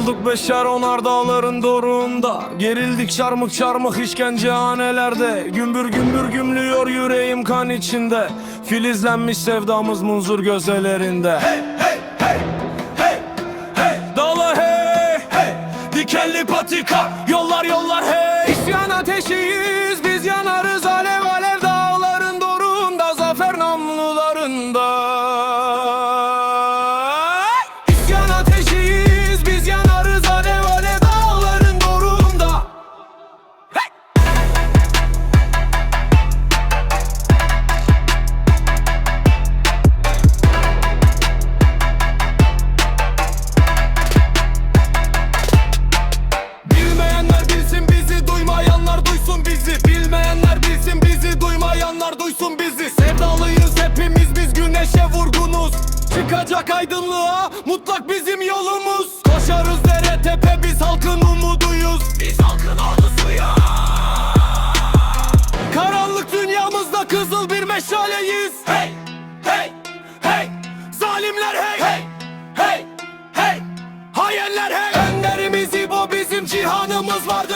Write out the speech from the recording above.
Olduk beşer onar dağların doruğunda, gerildik çarmık çarmık işkencehanelerde. Gümbür gümbür gümlüyor yüreğim kan içinde, filizlenmiş sevdamız munzur gözelerinde. Hey hey hey hey hey, dağla hey hey, dikenli patika, yollar yollar hey. İsyan ateşiyiz biz, yanarız alev alev dağların doruğunda, zafer namlularında. İsyan ateşiyiz biz, yanarız alev alev dağların doruğunda. Hey! Bilmeyenler bilsin bizi, duymayanlar duysun bizi. Bilmeyenler bilsin bizi, duymayanlar duysun bizi. Sevdalıyız hepimiz biz, güneşe vurgunuz. Çıkacak aydınlığa mutlak bizim yolumuz. Koşarız dere tepe, biz halkın umuduyuz. Biz halkın ordusuyuz. Karanlık dünyamızda kızıl bir meşaleyiz. Hey hey hey, zalimler hey hey hey hey, hayaller hey. Önderimiz İbo, bizim cihanımız vardır.